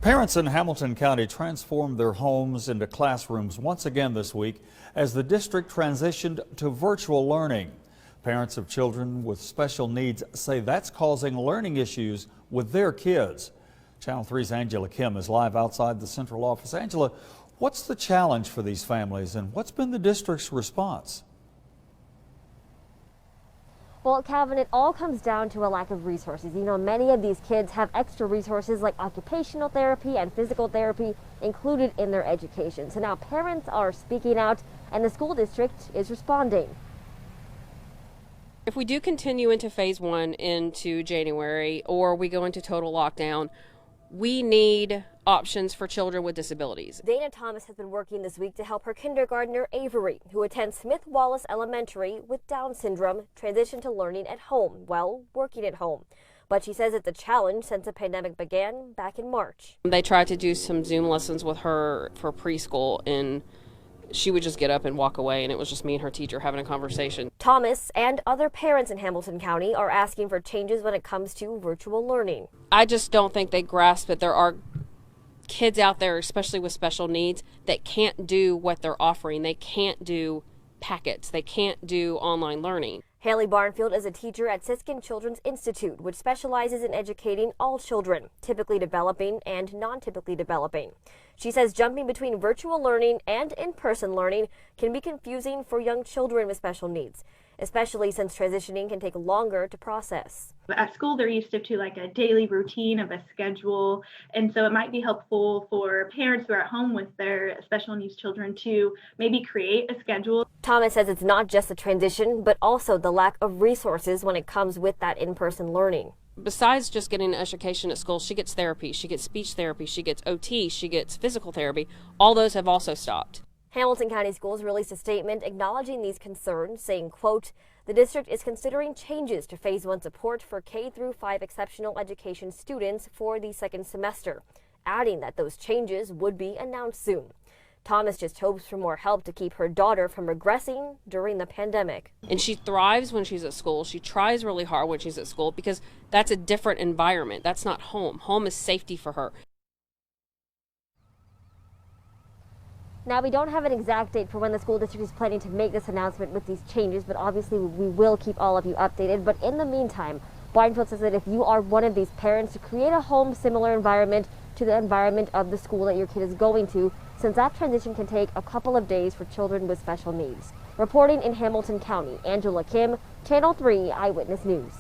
Parents in Hamilton County transformed their homes into classrooms once again this week as the district transitioned to virtual learning. Parents of children with special needs say that's causing learning issues with their kids. Channel 3's Angela Kim is live outside the central office. Angela, what's the challenge for these families and what's been the district's response? Well, Calvin, it all comes down to a lack of resources. You know, many of these kids have extra resources like occupational therapy and physical therapy included in their education. So now parents are speaking out and the school district is responding. If we do continue into phase 1 into January, or we go into total lockdown, we need options for children with disabilities. Dana Thomas has been working this week to help her kindergartner Avery, who attends Smith Wallace Elementary with Down syndrome, transition to learning at home while working at home. But she says it's a challenge since the pandemic began back in March. They tried to do some Zoom lessons with her for preschool, and she would just get up and walk away, and it was just me and her teacher having a conversation. Thomas and other parents in Hamilton County are asking for changes when it comes to virtual learning. I just don't think they grasp that there are kids out there, especially with special needs, that can't do what they're offering. They can't do packets. They can't do online learning. Haley Barnfield is a teacher at Siskin Children's Institute, which specializes in educating all children, typically developing and non-typically developing. She says jumping between virtual learning and in-person learning can be confusing for young children with special needs, especially since transitioning can take longer to process. At school, they're used to like a daily routine of a schedule, and so it might be helpful for parents who are at home with their special needs children to maybe create a schedule. Thomas says it's not just the transition, but also the lack of resources when it comes with that in-person learning. Besides just getting an education at school, she gets therapy, she gets speech therapy, she gets OT, she gets physical therapy. All those have also stopped. Hamilton County Schools released a statement acknowledging these concerns, saying, quote, the district is considering changes to phase 1 support for K-5 exceptional education students for the second semester, adding that those changes would be announced soon. Thomas just hopes for more help to keep her daughter from regressing during the pandemic. And she thrives when she's at school. She tries really hard when she's at school because that's a different environment. That's not home. Home is safety for her. Now, we don't have an exact date for when the school district is planning to make this announcement with these changes, but obviously we will keep all of you updated. But in the meantime, Barnfield says that if you are one of these parents, to create a home similar environment to the environment of the school that your kid is going to, since that transition can take a couple of days for children with special needs. Reporting in Hamilton County, Angela Kim, Channel 3 Eyewitness News.